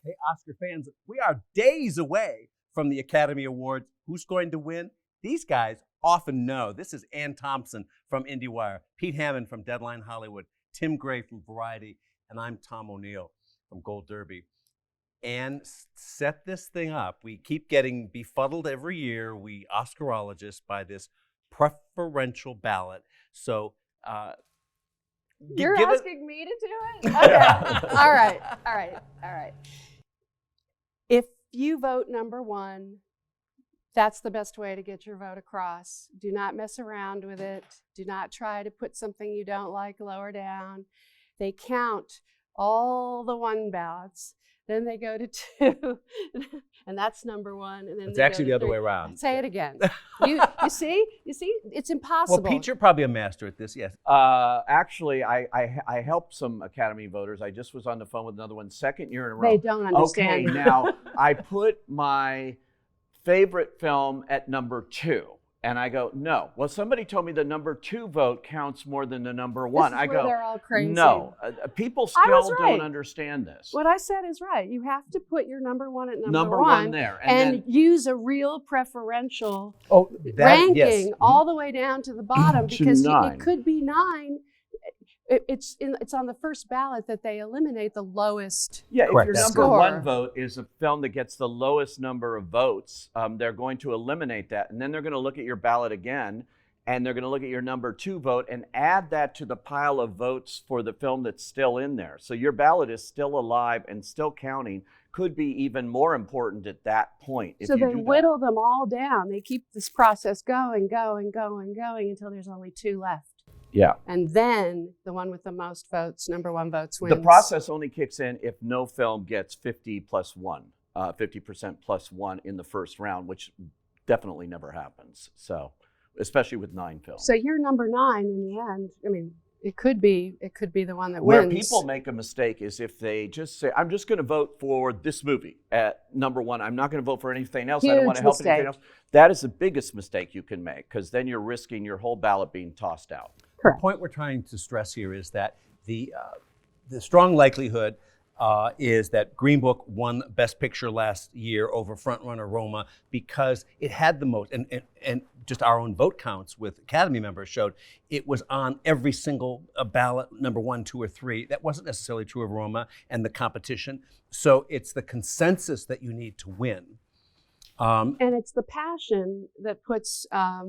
Hey, Oscar fans, we are days away from the Academy Awards. Who's going to win? These guys often know. This is Ann Thompson from Indiewire, Pete Hammond from Deadline Hollywood, Tim Gray from Variety, and I'm Tom O'Neill from Gold Derby. And set this thing up. We keep getting befuddled every year, we Oscarologists, by this preferential ballot. So you're asking me to do it? Okay. All right. If you vote number one, that's the best way to get your vote across. Do not mess around with it. Do not try to put something you don't like lower down. They count all the one ballots. Then they go to two, and that's number one. And then it's actually the other way around. Say it again. You see, it's impossible. Well, Pete, you're probably a master at this, yes. Actually, I helped some Academy voters. I just was on the phone with another one, second year in a row. They don't understand. Okay, now I put my favorite film at number 2. And I go, no. Well, somebody told me the number 2 vote counts more than the number 1. This is where they're all crazy. No. People still don't understand this. What I said is right. You have to put your number 1 at number one there. And then use a real preferential ranking yes. all the way down to the bottom because it could be 9. It's on the first ballot that they eliminate the lowest. Yeah, Correct. If your number score. 1 vote is a film that gets the lowest number of votes, they're going to eliminate that. And then they're going to look at your ballot again, and they're going to look at your number 2 vote and add that to the pile of votes for the film that's still in there. So your ballot is still alive and still counting. Could be even more important at that point. So they whittle them all down. They keep this process going until there's only 2 left. Yeah. And then the one with the most votes, number 1 votes, wins. The process only kicks in if no film gets 50% plus 1 in the first round, which definitely never happens. So, especially with 9 films. So you're number 9 in the end. I mean, it could be the one that Where wins. Where people make a mistake is if they just say, I'm just going to vote for this movie at number 1. I'm not going to vote for anything else. I don't want to help anything else. That is the biggest mistake you can make because then you're risking your whole ballot being tossed out. Correct. The point we're trying to stress here is that the strong likelihood is that Green Book won Best Picture last year over Frontrunner Roma because it had the most, and just our own vote counts with Academy members showed it was on every single ballot, number 1, 2, or 3. That wasn't necessarily true of Roma and the competition. So it's the consensus that you need to win. And it's the passion that puts a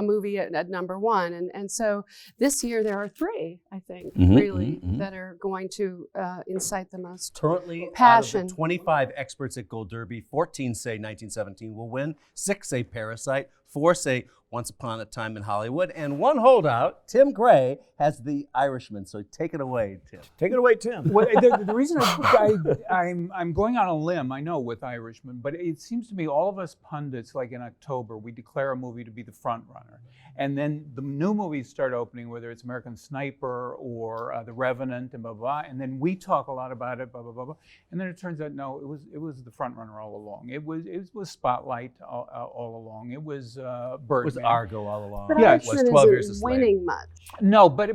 movie at number 1. And so this year there are 3, I think, that are going to incite the most Currently, passion. Out of the 25 experts at Gold Derby, 14 say 1917 will win, 6 say Parasite, 4 say Once Upon a Time in Hollywood, and 1 holdout, Tim Gray, has The Irishman. So take it away, Tim. Take it away, Tim. Well, the reason I'm going on a limb, I know, with Irishman, but it seems to me all of us pundits, like in October, we declare a movie to be the front runner. And then the new movies start opening, whether it's American Sniper or The Revenant and blah, blah, blah. And then we talk a lot about it, blah, blah, blah, blah. And then it turns out, no, it was the front runner all along. It was Spotlight all along. It was Birdman. It was Argo all along. But yeah, it was 12 years a slave. Winning much. No, but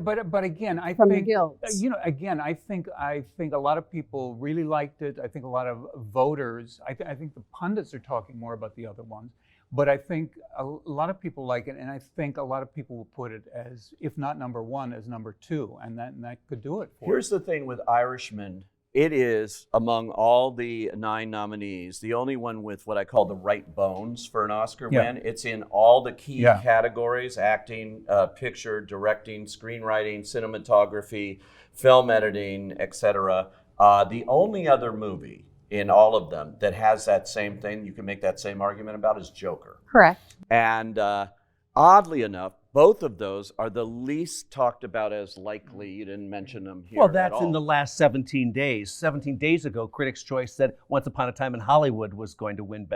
again, I from think the guilds. I think a lot of people really liked it. I think a lot of voters. I think the pundits are talking more about the other ones, but I think a lot of people like it, and I think a lot of people will put it as, if not number 1, as number 2, and that could do it for. Here's the thing with Irishman. It is, among all the 9 nominees, the only one with what I call the right bones for an Oscar win. It's in all the key categories: acting, picture, directing, screenwriting, cinematography, film editing, etc. The only other movie in all of them that has that same thing, you can make that same argument about, is Joker. Correct. And oddly enough, both of those are the least talked about as likely. You didn't mention them here. Well, that's in the last 17 days. 17 days ago, Critics' Choice said Once Upon a Time in Hollywood was going to win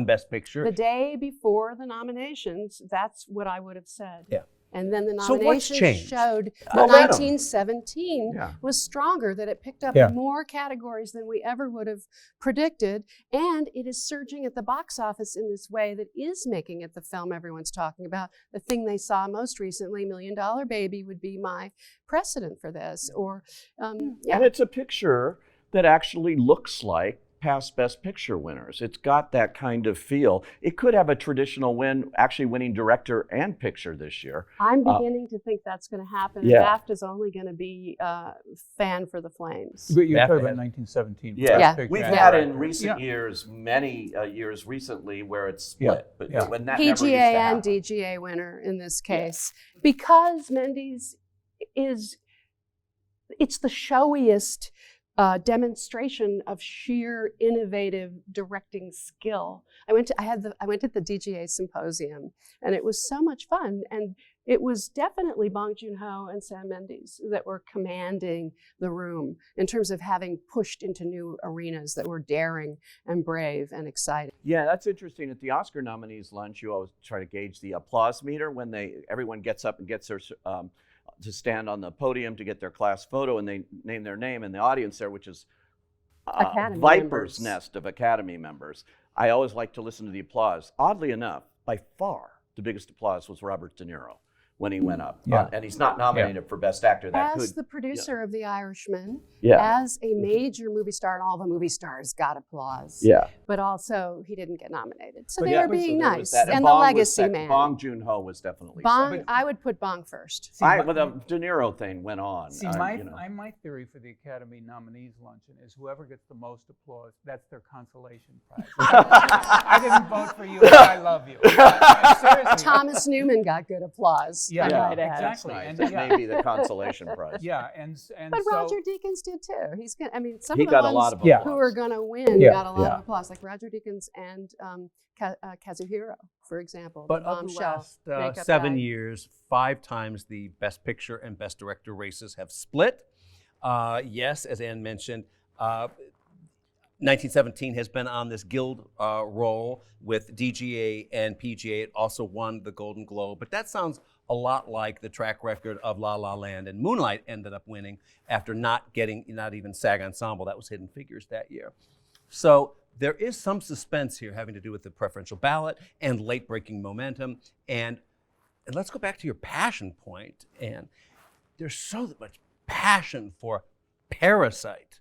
Best Picture. The day before the nominations, that's what I would have said. Yeah. And then the So what's nominations changed? showed that 1917 was stronger, that it picked up more categories than we ever would have predicted. And it is surging at the box office in this way that is making it the film everyone's talking about. The thing they saw most recently, $1 Million Baby, would be my precedent for this. Or, And it's a picture that actually looks like past Best Picture winners. It's got that kind of feel. It could have a traditional win, actually winning director and picture this year. I'm beginning to think that's going to happen. Yeah. BAFTA's only going to be fan for the flames. But you're talking BAFTA. about 1917. Yeah. Yeah. We've Yeah. had in recent years, many years recently, where it's split. But when that never used to PGA and happen. DGA winner in this case. Because Mendes it's the showiest demonstration of sheer innovative directing skill. I went to the DGA symposium, and it was so much fun. And it was definitely Bong Joon-ho and Sam Mendes that were commanding the room in terms of having pushed into new arenas that were daring and brave and exciting. Yeah, that's interesting. At the Oscar nominees lunch, you always try to gauge the applause meter when everyone gets up and gets their to stand on the podium to get their class photo, and they name their name, and the audience there, which is viper's nest of Academy members. I always like to listen to the applause. Oddly enough, by far, the biggest applause was Robert De Niro when he went up. And he's not nominated for Best Actor. As the producer of The Irishman, Yeah. as a major movie star, and all the movie stars got applause. Yeah. But also, he didn't get nominated. So But they yeah, were being so there was nice. that. And the Bong was legacy second. man. Bong Joon-ho was definitely Bong, second. I would put Bong first. But the De Niro thing went on. See, my theory for the Academy nominees luncheon is whoever gets the most applause, that's their consolation prize. I didn't vote for you, but I love you. Seriously. Thomas Newman got good applause. Yeah, I might add. exactly. That's nice. And, that may be the consolation prize. Yeah, and But so, Roger Deakins did too. He's good. I mean, some He of the got a ones lot of who applause. are going to win Yeah. got a lot Yeah. of applause, like Roger Deakins and Kazuhiro, for example. But the of the bombshell last makeup 7 guy. years, 5 times the Best Picture and Best Director races have split. Yes, as Ann mentioned, 1917 has been on this guild roll with DGA and PGA. It also won the Golden Globe, but that sounds a lot like the track record of La La Land, and Moonlight ended up winning after not even SAG Ensemble. That was Hidden Figures that year. So there is some suspense here having to do with the preferential ballot and late-breaking momentum. And let's go back to your passion point, Ann. There's so much passion for Parasite.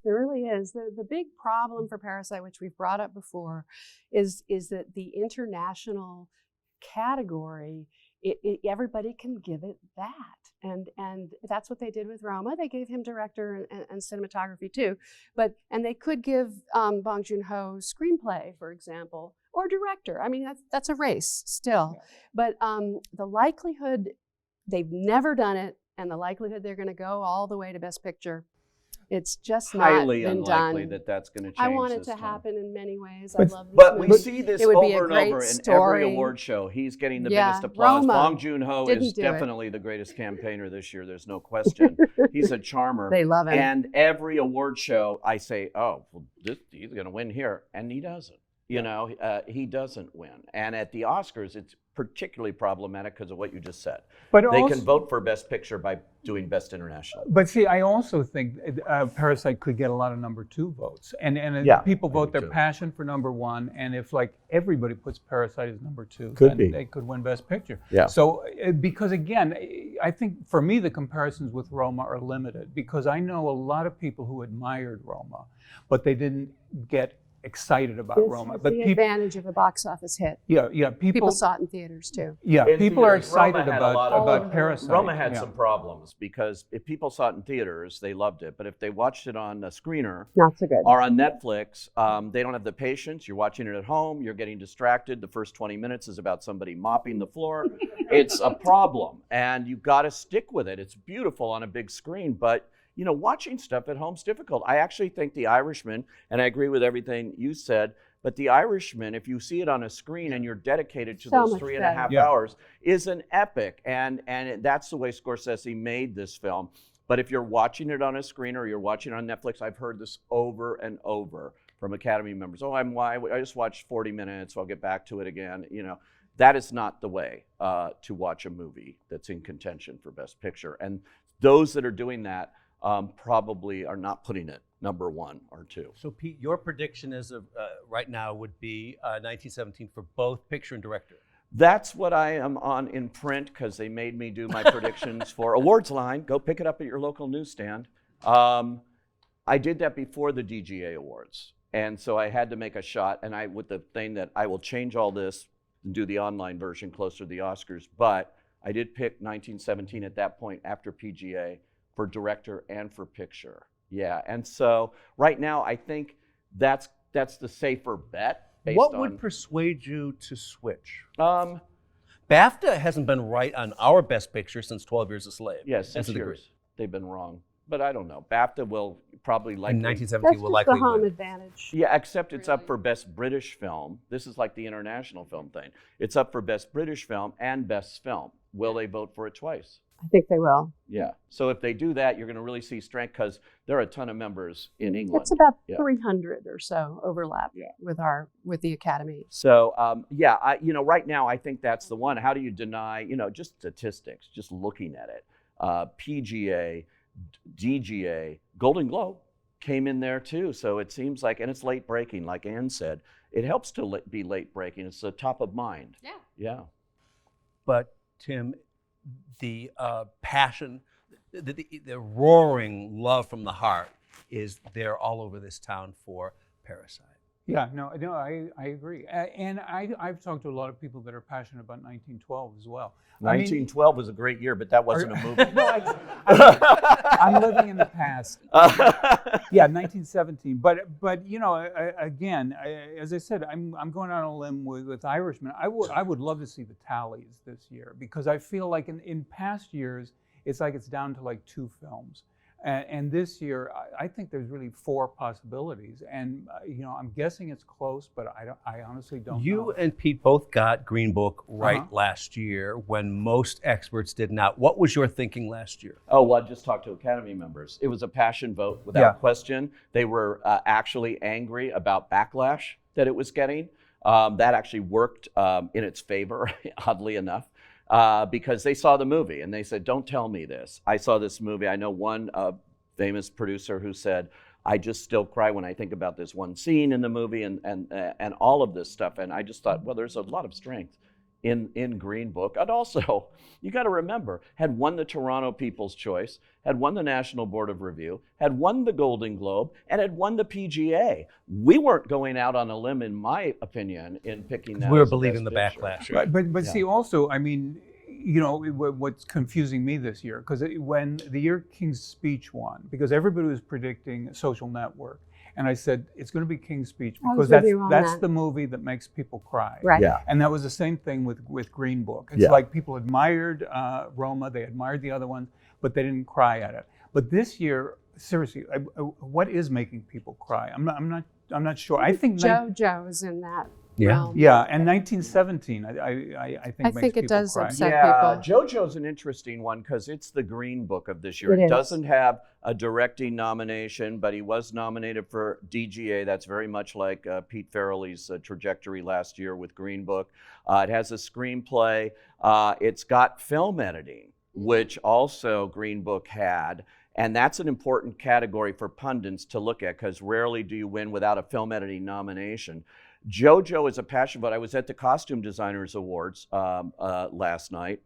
There really is. The big problem for Parasite, which we've brought up before, is that the international category, everybody can give it that. And that's what they did with Roma. They gave him director and cinematography too. And they could give Bong Joon-ho screenplay, for example, or director. I mean, that's a race still. Yeah. But the likelihood, they've never done it, and the likelihood they're going to go all the way to Best Picture, it's just highly not been unlikely done. that's going to change. I want it this to time. happen in many ways. But- I love this But movie. we see this It would be a over and great over in story. every award show. He's getting the Yeah, biggest applause. Roma Bong Joon-ho is didn't do it. definitely the greatest campaigner this year. There's no question. He's a charmer. They love him. And every award show, I say, oh, well, he's going to win here. And he doesn't. You know, he doesn't win. And at the Oscars, it's particularly problematic because of what you just said. But they also, can vote for Best Picture by doing Best International. But see, I also think Parasite could get a lot of number 2 votes, and Yeah, people I vote do their too. passion for number 1, and if like everybody puts Parasite as number 2, Could then be. they could win Best Picture. Yeah. So because again, I think for me the comparisons with Roma are limited because I know a lot of people who admired Roma, but they didn't get excited about This Roma. is But the people, advantage of a box office hit. people Saw it in theaters too. Yeah, In people are theaters, Roma excited had a lot of- about Parasite. Roma had yeah. some problems because if people saw it in theaters, they loved it. But if they watched it on a screener Not so good. or on Netflix, they don't have the patience. You're watching it at home. You're getting distracted. The first 20 minutes is about somebody mopping the floor. It's a problem, and you've got to stick with it. It's beautiful on a big screen, but you know, watching stuff at home's difficult. I actually think The Irishman, and I agree with everything you said, but The Irishman, if you see it on a screen and you're dedicated to So those much 3.5 better. hours, is an epic. And that's the way Scorsese made this film. But if you're watching it on a screen or you're watching it on Netflix, I've heard this over and over from Academy members. Oh, I just watched 40 minutes, so I'll get back to it again. You know, that is not the way to watch a movie that's in contention for Best Picture. And those that are doing that probably are not putting it number 1 or 2. So Pete, your prediction is right now would be 1917 for both picture and director. That's what I am on in print because they made me do my predictions for Awards Line. Go pick it up at your local newsstand. I did that before the DGA Awards. And so I had to make a shot, and with the thing that I will change all this and do the online version closer to the Oscars, but I did pick 1917 at that point after PGA for director and for picture. Yeah, and so right now I think that's the safer bet. What would persuade you to switch? BAFTA hasn't been right on our Best Picture since 12 Years a Slave. Yes, 6 years. They've been wrong. But I don't know. BAFTA will probably likely... In 1917 will likely win. That's just the home win. advantage. Yeah, except it's up for Best British Film. This is like the international film thing. It's up for Best British Film and Best Film. Will they vote for it twice? I think they will. Yeah. So if they do that, you're going to really see strength because there are a ton of members in England. It's about 300 or so overlap with the Academy. So right now I think that's the one. How do you deny? Just statistics, just looking at it. PGA, DGA, Golden Globe came in there too. So it seems like, and it's late breaking, like Ann said. It helps to be late breaking. It's the top of mind. Yeah. Yeah. But Tim, the passion, the roaring love from the heart is there all over this town for Parasite. Yeah, no, I agree. And I've talked to a lot of people that are passionate about 1912 as well. 1912 was a great year, but that wasn't a movie. No, I'm living in the past. Yeah, 1917. But again, as I said, I'm going on a limb with Irishman. I would love to see the tallies this year because I feel like in past years, it's like it's down to like 2 films. And this year, I think there's really 4 possibilities. And, I'm guessing it's close, but I honestly don't know. You and Pete both got Green Book right last year when most experts did not. What was your thinking last year? Oh, well, I just talked to Academy members. It was a passion vote without question. They were actually angry about backlash that it was getting. That actually worked in its favor, oddly enough. Because they saw the movie and they said, don't tell me this. I saw this movie. I know one famous producer who said, I just still cry when I think about this one scene in the movie and all of this stuff. And I just thought, well, there's a lot of strength in Green Book. And also, you got to remember, had won the Toronto People's Choice, had won the National Board of Review, had won the Golden Globe, and had won the PGA. We weren't going out on a limb, in my opinion, in picking that. We were believing the backlash. Right? But see, also, I mean, what's confusing me this year, because when the year King's Speech won, because everybody was predicting Social Network, and I said, it's going to be King's Speech because that's the movie that makes people cry. Right. Yeah. And that was the same thing with Green Book. It's like people admired Roma, they admired the other ones, but they didn't cry at it. But this year, seriously, what is making people cry? I'm not sure. I think JoJo is in that. Yeah. Yeah, and 1917, I think makes people it does cry. upset people. JoJo's an interesting one because it's the Green Book of this year. It It is. doesn't have a directing nomination, but he was nominated for DGA. That's very much like Pete Farrelly's trajectory last year with Green Book. It has a screenplay. It's got film editing, which also Green Book had. And that's an important category for pundits to look at because rarely do you win without a film editing nomination. JoJo is a passion, but I was at the Costume Designers Awards last night,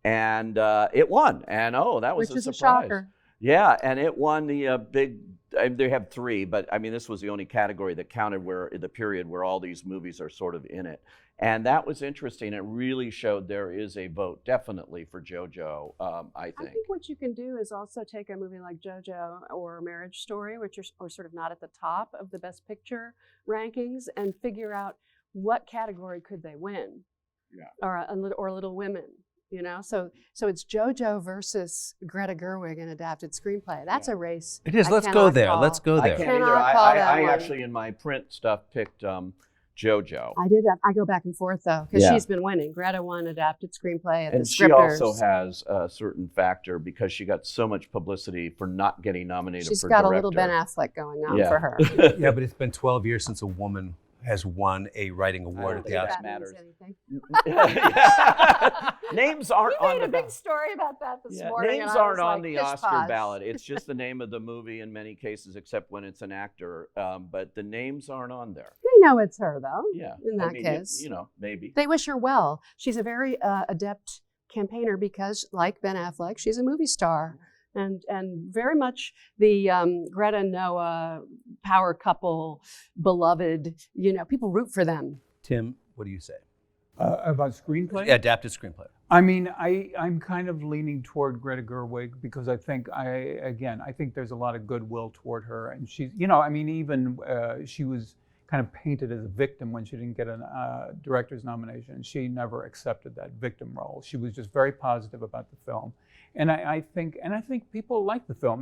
and it won. And that was Which is surprise. a shocker. Yeah, and it won the big. They have 3, but I mean this was the only category that counted where the period where all these movies are sort of in it, and that was interesting. It really showed there is a vote definitely for JoJo. I think what you can do is also take a movie like JoJo or Marriage Story, which are sort of not at the top of the Best Picture rankings, and figure out what category could they win, or Little Women. So it's JoJo versus Greta Gerwig in adapted screenplay. That's a race. It is. Let's go there. Let's go there. I can't either. I actually in my print stuff picked JoJo. I did. I go back and forth though because she's been winning. Greta won adapted screenplay at and the Scripters. She also has a certain factor because she got so much publicity for not getting nominated She's for got director. a little Ben Affleck going on for her. Yeah, but it's been 12 years since a woman has won a writing award at the Oscars. Matters. Names aren't You on made the a big story about that this morning. Names and I aren't was on like, the just Oscar pause. ballot. It's just the name of the movie in many cases, except when it's an actor. But the names aren't on there. They know it's her though. Yeah. In that case, maybe. They wish her well. She's a very adept campaigner because, like Ben Affleck, she's a movie star. and very much the Greta and Noah power couple, beloved. People root for them. Tim, what do you say? About screenplay? Adapted screenplay. I mean, I'm kind of leaning toward Greta Gerwig because I think there's a lot of goodwill toward her, and she's, even she was kind of painted as a victim when she didn't get a director's nomination, and she never accepted that victim role. She was just very positive about the film, and I think people like the film.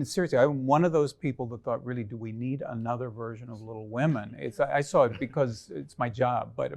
Seriously, I'm one of those people that thought, really, do we need another version of Little Women? I saw it because it's my job, but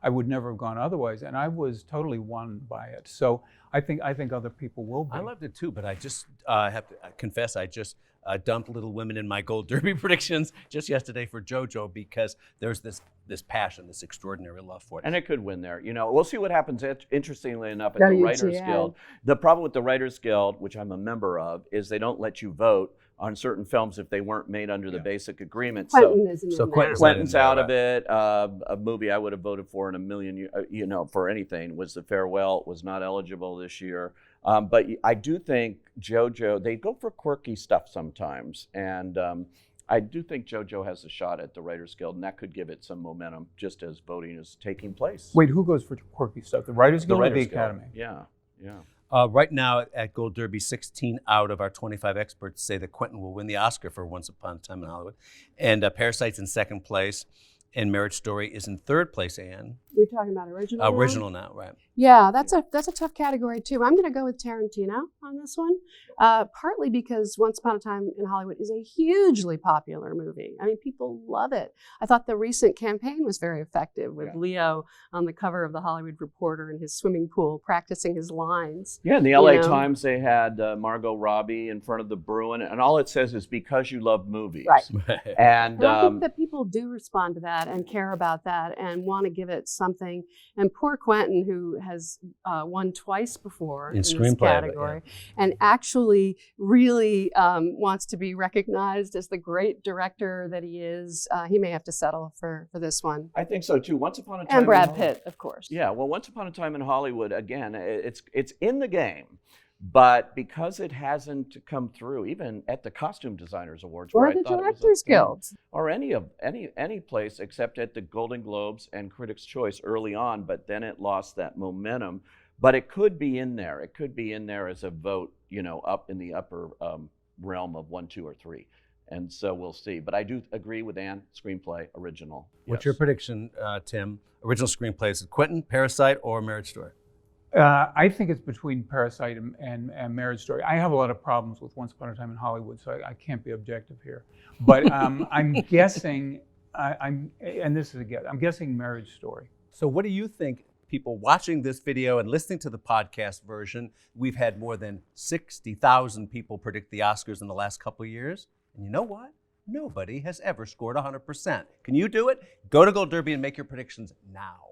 I would never have gone otherwise, and I was totally won by it. So I think other people will be. I loved it too, but I just have to confess, I just dumped Little Women in my Gold Derby predictions just yesterday for JoJo because there's this passion, this extraordinary love for it. And it could win there. We'll see what happens, interestingly enough, at the Writers Guild. The problem with the Writers Guild, which I'm a member of, is they don't let you vote on certain films if they weren't made under the basic agreement. Quentin's out of it. A movie I would have voted for in a million, for anything was The Farewell. Was not eligible this year. But I do think JoJo, they go for quirky stuff sometimes. And I do think JoJo has a shot at the Writers Guild, and that could give it some momentum just as voting is taking place. Wait, who goes for quirky stuff? The Writers Guild or the Academy? Yeah. Right now at Gold Derby, 16 out of our 25 experts say that Quentin will win the Oscar for Once Upon a Time in Hollywood. And Parasite's in second place, and Marriage Story is in third place, Anne. We're talking about original now? Original now, right. Yeah, that's a tough category too. I'm going to go with Tarantino on this one, partly because Once Upon a Time in Hollywood is a hugely popular movie. I mean, people love it. I thought the recent campaign was very effective with Leo on the cover of The Hollywood Reporter in his swimming pool practicing his lines. Yeah, in the LA Times, they had Margot Robbie in front of the Bruin, and all it says is, because you love movies. Right. And I think that people do respond to that and care about that and want to give it something. And poor Quentin, who has won twice before in this category, and actually really wants to be recognized as the great director that he is, he may have to settle for this one. I think so too. Once Upon a Time, and Brad Pitt, of course. Yeah, well, Once Upon a Time in Hollywood, again, it's in the game. But because it hasn't come through, even at the Costume Designers Awards, or the Directors Guild, or any place except at the Golden Globes and Critics' Choice early on, but then it lost that momentum. But it could be in there. It could be in there as a vote, up in the upper realm of 1, 2, or 3. And so we'll see. But I do agree with Anne. Screenplay, original. What's your prediction, Tim? Original screenplay, is it Quentin, Parasite, or Marriage Story? I think it's between Parasite and Marriage Story. I have a lot of problems with Once Upon a Time in Hollywood, so I can't be objective here. But I'm guessing, and this is a guess, I'm guessing Marriage Story. So what do you think, people watching this video and listening to the podcast version? We've had more than 60,000 people predict the Oscars in the last couple of years. And you know what? Nobody has ever scored 100%. Can you do it? Go to Gold Derby and make your predictions now.